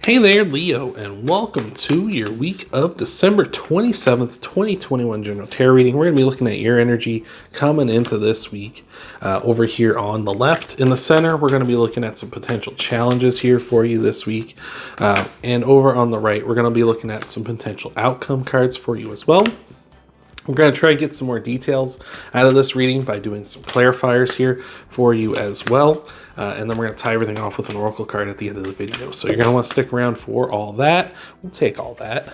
Hey there, Leo, and welcome to your week of December 27th, 2021 General Tarot reading. We're going to be looking at your energy coming into this week. Over here on the left, in the center, we're going to be looking at some potential challenges here for you this week. And over on the right, we're going to be looking at some potential outcome cards for you as well. We're going to try and get some more details out of this reading by doing some clarifiers here for you as well. And then we're going to tie everything off with an oracle card at the end of the video. So you're going to want to stick around for all that. We'll take all that.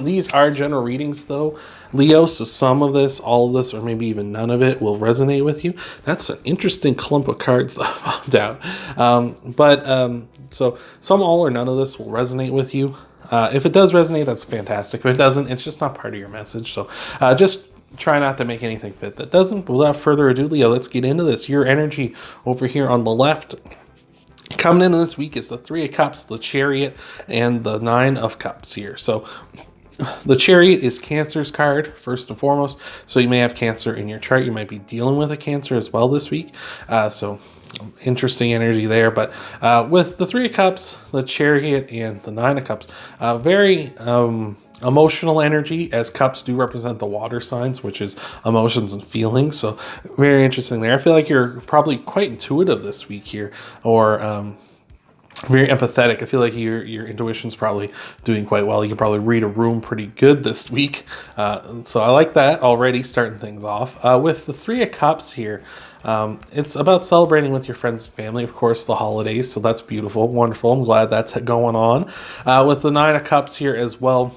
These are general readings though, Leo. So some of this, all of this, or maybe even none of it will resonate with you. That's an interesting clump of cards that popped out. So some, all, or none of this will resonate with you. If it does resonate, that's fantastic. If it doesn't, it's just not part of your message. So just try not to make anything fit that doesn't. But without further ado, Leo, let's get into this. Your energy over here on the left coming into this week is the Three of Cups, the Chariot, and the Nine of Cups here. So the Chariot is Cancer's card, first and foremost. So you may have Cancer in your chart. You might be dealing with a Cancer as well this week. So interesting energy there. But with the Three of Cups, the Chariot, and the Nine of Cups, very emotional energy, as cups do represent the water signs, which is emotions and feelings. So very interesting there. I feel like you're probably quite intuitive this week here, or very empathetic. I feel like your intuition's probably doing quite well. You can probably read a room pretty good this week. So I like that already, starting things off. With the Three of Cups here, it's about celebrating with your friends and family, of course, the holidays. So that's beautiful, wonderful. I'm glad that's going on. With the Nine of Cups here as well,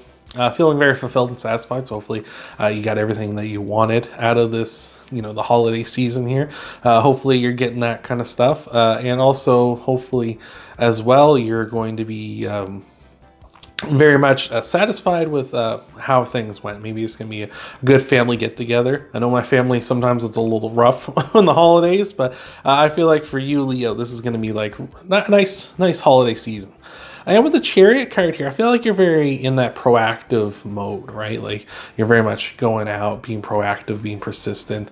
feeling very fulfilled and satisfied. So hopefully you got everything that you wanted out of this, the holiday season here. Hopefully you're getting that kind of stuff. And also hopefully as well, you're going to be very much satisfied with how things went. Maybe it's going to be a good family get together. I know my family, sometimes it's a little rough on the holidays, but I feel like for you, Leo, this is going to be like nice holiday season. I am with the Chariot card here. I feel like you're very in that proactive mode, right? Like you're very much going out, being proactive, being persistent,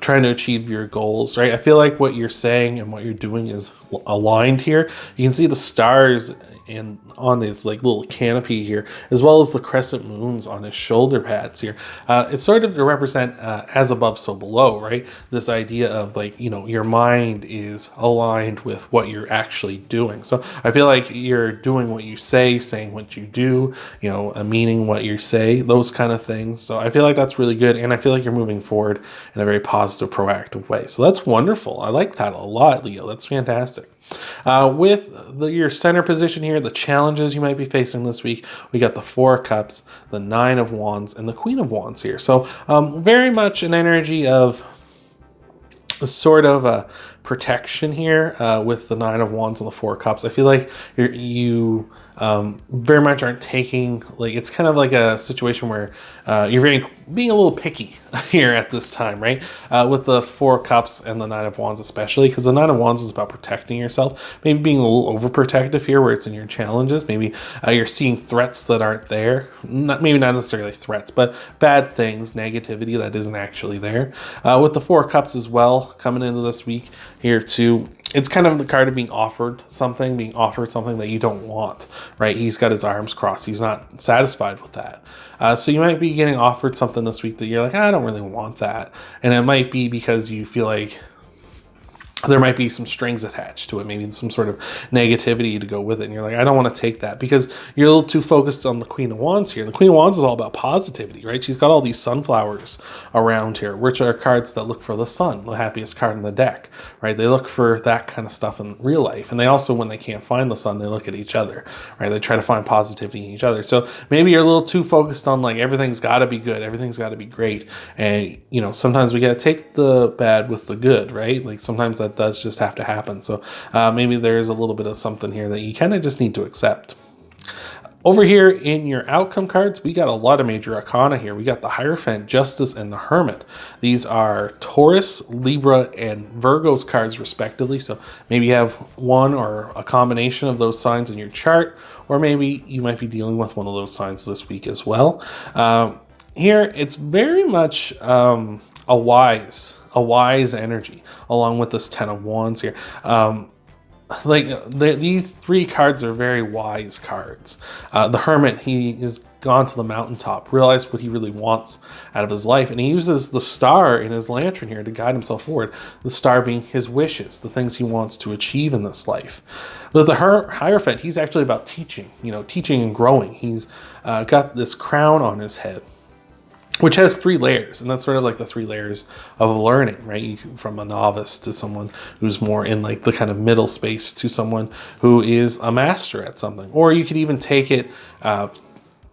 trying to achieve your goals, right? I feel like what you're saying and what you're doing is aligned here. You can see the stars and on this like little canopy here, as well as the crescent moons on his shoulder pads here. It's sort of to represent as above, so below, right? This idea of like, your mind is aligned with what you're actually doing. So I feel like you're doing what you say, saying what you do, meaning what you say, those kind of things. So I feel like that's really good. And I feel like you're moving forward in a very positive, proactive way. So that's wonderful. I like that a lot, Leo. That's fantastic. With your center position here, the challenges you might be facing this week, we got the Four of Cups, the Nine of Wands, and the Queen of Wands here. So very much an energy of sort of a protection here with the Nine of Wands and the Four of Cups. I feel like you very much aren't taking, like, it's kind of like a situation where you're being a little picky here at this time, right? With the Four of Cups and the Nine of Wands especially, because the Nine of Wands is about protecting yourself, maybe being a little overprotective here where it's in your challenges. Maybe you're seeing threats that aren't there. Maybe not necessarily threats, but bad things, negativity that isn't actually there. With the Four of Cups as well, coming into this week here too, it's kind of the card of being offered something that you don't want, right? He's got his arms crossed. He's not satisfied with that. So you might be getting offered something this week that you're like, I don't really want that. And it might be because you feel like there might be some strings attached to it, maybe some sort of negativity to go with it. And you're like, I don't want to take that because you're a little too focused on the Queen of Wands here. The Queen of Wands is all about positivity, right? She's got all these sunflowers around here, which are cards that look for the sun, the happiest card in the deck, right? They look for that kind of stuff in real life. And they also, when they can't find the sun, they look at each other, right? They try to find positivity in each other. So maybe you're a little too focused on like, everything's got to be good. Everything's got to be great. And, sometimes we got to take the bad with the good, right? Like sometimes that does just have to happen. So maybe there's a little bit of something here that you kind of just need to accept. Over here in your outcome cards, we got a lot of major arcana here. We got the Hierophant, Justice, and the Hermit. These are Taurus, Libra, and Virgo's cards respectively. So maybe you have one or a combination of those signs in your chart, or maybe you might be dealing with one of those signs this week as well. Here, it's very much a wise energy, along with this Ten of Wands here. like these three cards are very wise cards. The Hermit, he is gone to the mountaintop, realized what he really wants out of his life, and he uses the star in his lantern here to guide himself forward. The star being his wishes, the things he wants to achieve in this life. With the Hierophant, he's actually about teaching, teaching and growing. He's got this crown on his head, which has 3 layers, and that's sort of like the 3 layers of learning, right? From a novice to someone who's more in like the kind of middle space to someone who is a master at something. Or you could even take it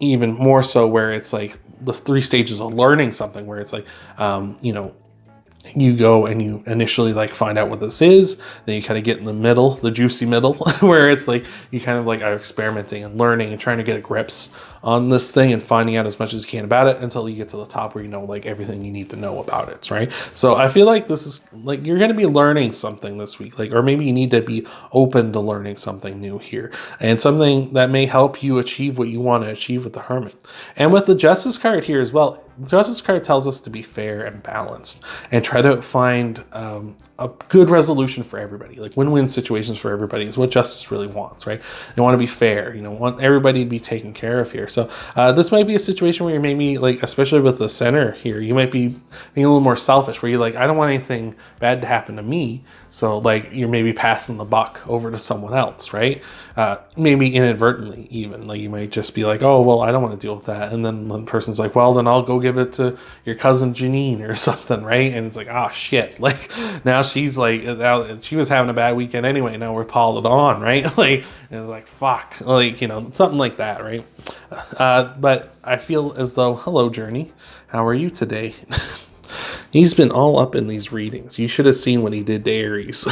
even more so where it's like the 3 stages of learning something, where it's like, you go and you initially like find out what this is, then you kind of get in the middle, the juicy middle, where it's like you kind of like are experimenting and learning and trying to get a grips on this thing and finding out as much as you can about it until you get to the top where you know like everything you need to know about it, right? So I feel like this is like you're going to be learning something this week, like, or maybe you need to be open to learning something new here and something that may help you achieve what you want to achieve with the Hermit. And with the Justice card here as well, the Justice card tells us to be fair and balanced and try to find a good resolution for everybody. Like win-win situations for everybody is what Justice really wants, right? They want to be fair, want everybody to be taken care of here. So this might be a situation where you maybe like, especially with the center here, you might be being a little more selfish, where you're like, I don't want anything bad to happen to me. So like you're maybe passing the buck over to someone else, right? Maybe inadvertently even. Like you might just be like, oh, well, I don't want to deal with that. And then one person's like, well, then I'll go give it to your cousin Janine or something, right? And it's like, oh, shit. Like now she's like, she was having a bad weekend anyway. Now we're piled on, right? Like, and it's like, fuck. Like, something like that, right? But I feel as though, hello, Journey. How are you today? He's been all up in these readings. You should have seen what he did to Aries.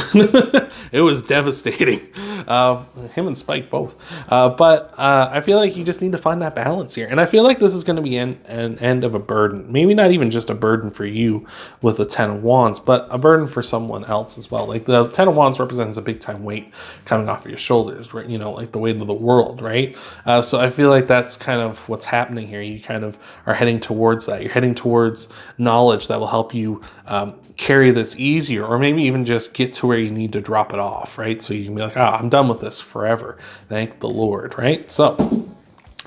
It was devastating. Him and Spike both. But I feel like you just need to find that balance here. And I feel like this is going to be an end of a burden. Maybe not even just a burden for you with the 10 of Wands, but a burden for someone else as well. Like the 10 of Wands represents a big time weight coming off of your shoulders, right? Like the weight of the world, right? So I feel like that's kind of what's happening here. You kind of are heading towards that. You're heading towards knowledge that will help you carry this easier, or maybe even just get to where you need to drop it off, right? So you can be like, I'm done with this forever. Thank the Lord, right? So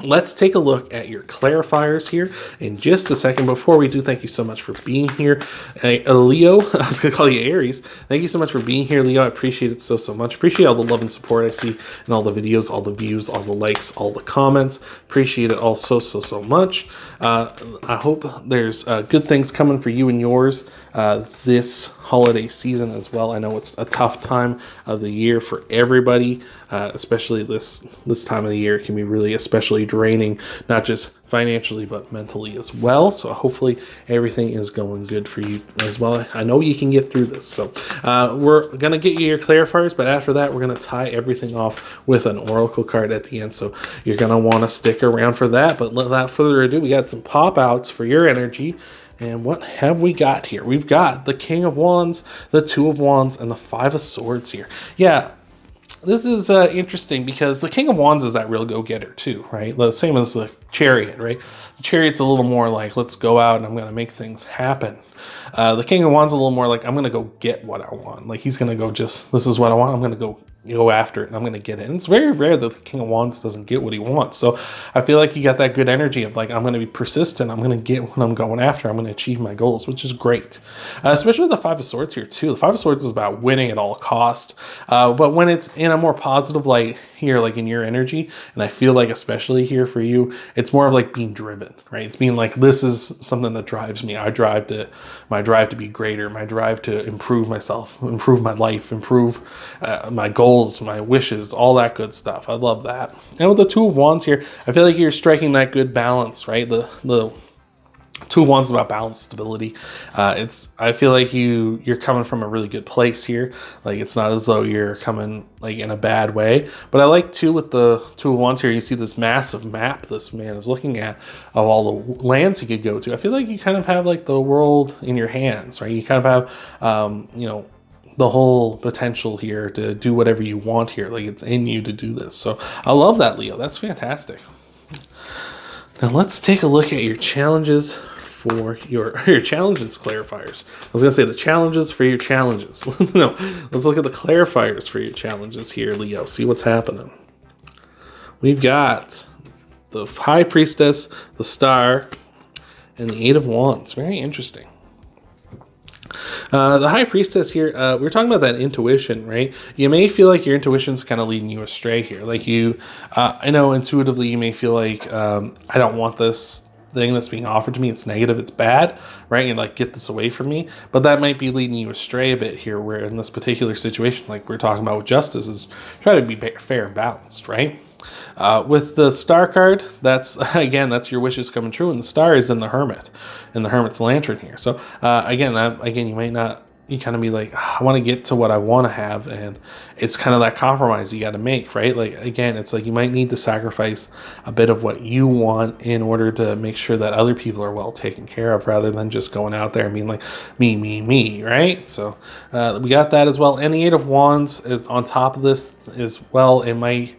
let's take a look at your clarifiers here in just a second. Before we do, thank you so much for being here. Leo, I was going to call you Aries. Thank you so much for being here, Leo. I appreciate it so much. Appreciate all the love and support I see in all the videos, all the views, all the likes, all the comments. Appreciate it all so much. I hope there's good things coming for you and yours this holiday season as well. I know it's a tough time of the year for everybody, especially this time of the year. It can be really especially draining, not just financially but mentally as well. So hopefully everything is going good for you as well. I know you can get through this. So we're gonna get you your clarifiers, but after that we're gonna tie everything off with an oracle card at the end. So you're gonna want to stick around for that. But without further ado, we got some pop outs for your energy. And what have we got here? We've got the King of Wands, the 2 of Wands, and the 5 of Swords here. Yeah, this is interesting because the King of Wands is that real go-getter too, right? The same as the Chariot, right? The Chariot's a little more like, let's go out and I'm going to make things happen. The King of Wands is a little more like, I'm going to go get what I want. Like he's going to go this is what I want. I'm going to go after it and I'm going to get it. And it's very rare that the King of Wands doesn't get what he wants. So I feel like you got that good energy of like, I'm going to be persistent. I'm going to get what I'm going after. I'm going to achieve my goals, which is great. Especially with the 5 of Swords here too. The 5 of Swords is about winning at all cost. But when it's in a more positive light here, like in your energy, and I feel like especially here for you, it's more of like being driven, right? It's being like, this is something that drives me. My drive to be greater, my drive to improve myself, improve my life, improve my goals, my wishes, all that good stuff. I love that. And with the 2 of Wands here, I feel like you're striking that good balance, right? The 2 of Wands is about balance, stability. I feel like you're coming from a really good place here. Like it's not as though you're coming like in a bad way. But I like too with the 2 of Wands here, you see this massive map this man is looking at of all the lands he could go to. I feel like you kind of have like the world in your hands, right? You kind of have the whole potential here to do whatever you want here. Like it's in you to do this. So I love that, Leo. That's fantastic. Now let's take a look at your challenges for your challenges, clarifiers. I was gonna say the challenges for your challenges. No, let's look at the clarifiers for your challenges here, Leo. See what's happening. We've got the High Priestess, the Star, and the Eight of Wands. Very interesting. The High Priestess here, we're talking about that intuition, right? You may feel like your intuition's kind of leading you astray here. Like I know intuitively you may feel like, I don't want this thing that's being offered to me. It's negative, it's bad, right? And like, get this away from me. But that might be leading you astray a bit here, where in this particular situation, like we're talking about with justice, is try to be fair and balanced, right? With the Star card, that's again, that's your wishes coming true, and the Star is in the Hermit, in the Hermit's Lantern here. So again, you might not, you kind of be like, I want to get to what I want to have, and it's kind of that compromise you got to make, right? Like again, it's like you might need to sacrifice a bit of what you want in order to make sure that other people are well taken care of, rather than just going out there and being like me, right? So we got that as well. And the Eight of Wands is on top of this as well. It might,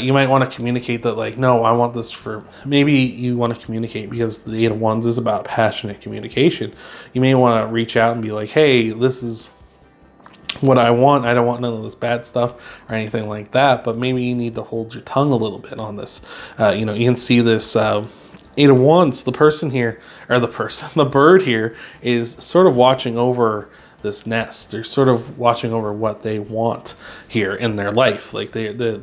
you might want to communicate that, like, no, I want this for, maybe you want to communicate because the Eight of Wands is about passionate communication. You may want to reach out and be like, hey, this is what I want. I don't want none of this bad stuff or anything like that. But maybe you need to hold your tongue a little bit on this. You can see this Eight of Wands, the person here, or the bird here is sort of watching over this nest. They're sort of watching over what they want here in their life. Like their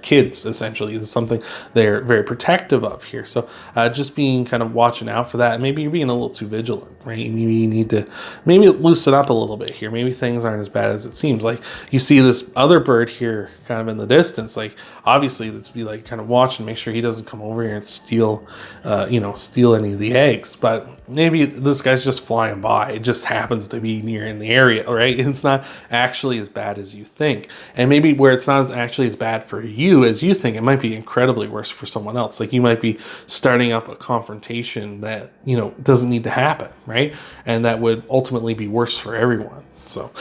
kids essentially is something they're very protective of here. So just being kind of watching out for that. And maybe you're being a little too vigilant, right? Maybe you need to loosen up a little bit here. Maybe things aren't as bad as it seems. Like you see this other bird here kind of in the distance. Like obviously let's be like kind of watching, make sure he doesn't come over here and steal any of the eggs. But maybe this guy's just flying by. It just happens to be near in the area, right? It's not actually as bad as you think. And maybe where it's not actually as bad for you as you think, it might be incredibly worse for someone else. Like you might be starting up a confrontation that, doesn't need to happen, right? And that would ultimately be worse for everyone. So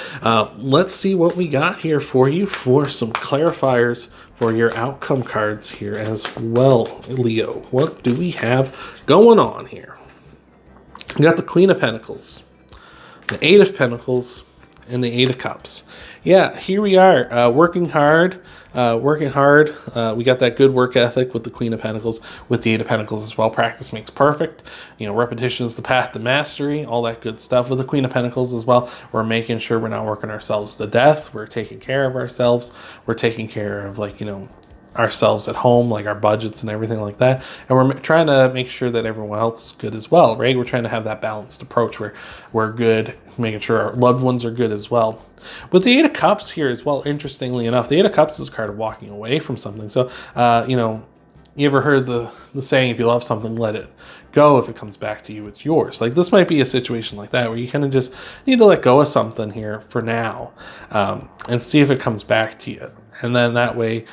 let's see what we got here for you for some clarifiers for your outcome cards here as well, Leo. What do we have going on here? We got the Queen of Pentacles, the Eight of Pentacles, and the Eight of Cups. Yeah, here we are, working hard. We got that good work ethic with the Queen of Pentacles, with the Eight of Pentacles as well. Practice makes perfect. Repetition is the path to mastery, all that good stuff. With the Queen of Pentacles as well, we're making sure we're not working ourselves to death. We're taking care of ourselves. We're taking care of, ourselves at home, like our budgets and everything like that. And we're trying to make sure that everyone else is good as well, right? We're trying to have that balanced approach where we're good, making sure our loved ones are good as well. With the Eight of Cups here as well, interestingly enough, the Eight of Cups is a card of walking away from something. So, you ever heard the saying, if you love something, let it go. If it comes back to you, it's yours. Like this might be a situation like that where you kind of just need to let go of something here for now, and see if it comes back to you. And then that way,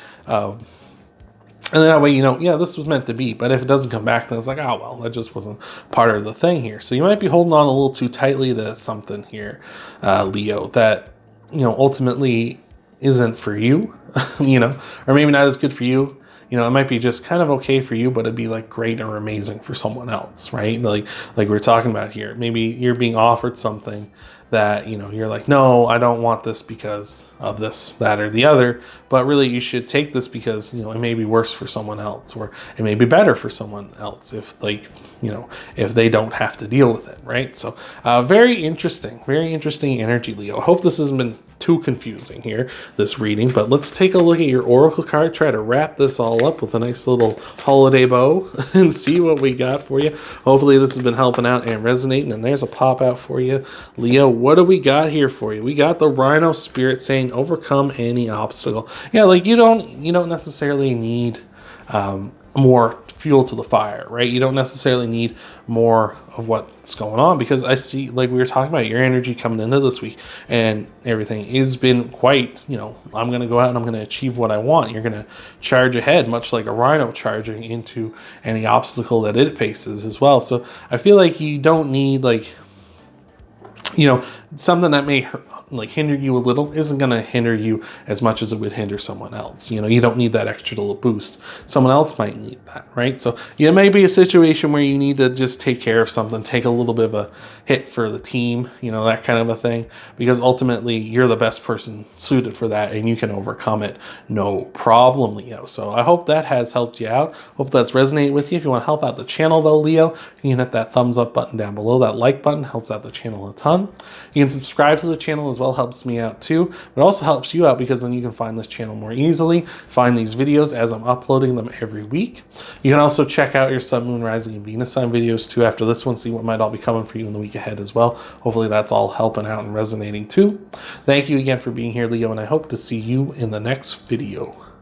this was meant to be. But if it doesn't come back, then it's like, oh, well, that just wasn't part of the thing here. So you might be holding on a little too tightly to something here, Leo, that, ultimately isn't for you, or maybe not as good for you. It might be just kind of okay for you, but it'd be like great or amazing for someone else, right? Like we're talking about here. Maybe you're being offered something that, you're like, no, I don't want this because of this, that, or the other. But really, you should take this because, it may be worse for someone else, or it may be better for someone else if if they don't have to deal with it, right? So very interesting energy, Leo. I hope this hasn't been too confusing here, this reading, but let's take a look at your oracle card, try to wrap this all up with a nice little holiday bow and see what we got for you. Hopefully this has been helping out and resonating, and there's a pop out for you, Leo. What do we got here for you? We got the Rhino Spirit saying overcome any obstacle. Yeah, like you don't necessarily need more fuel to the fire, right? You don't necessarily need more of what's going on, because I see, like we were talking about, your energy coming into this week and everything has been quite, I'm going to go out and I'm going to achieve what I want. You're going to charge ahead, much like a rhino charging into any obstacle that it faces as well. So I feel like you don't need something that may like hinder you a little isn't going to hinder you as much as it would hinder someone else. You know, you don't need that extra little boost. Someone else might need that, right? So it may be a situation where you need to just take care of something, take a little bit of a hit for the team, you know, that kind of a thing, because ultimately you're the best person suited for that and you can overcome it no problem, Leo. So I hope that has helped you out. Hope that's resonated with you. If you want to help out the channel though, Leo, you can hit that thumbs up button down below. That like button helps out the channel a ton. You can subscribe to the channel as well, helps me out too. But it also helps you out because then you can find this channel more easily, find these videos as I'm uploading them every week. You can also check out your Sun, Moon, Rising, and Venus sign videos too after this one, see what might all be coming for you in the week ahead as well. Hopefully that's all helping out and resonating too. Thank you again for being here, Leo, and I hope to see you in the next video.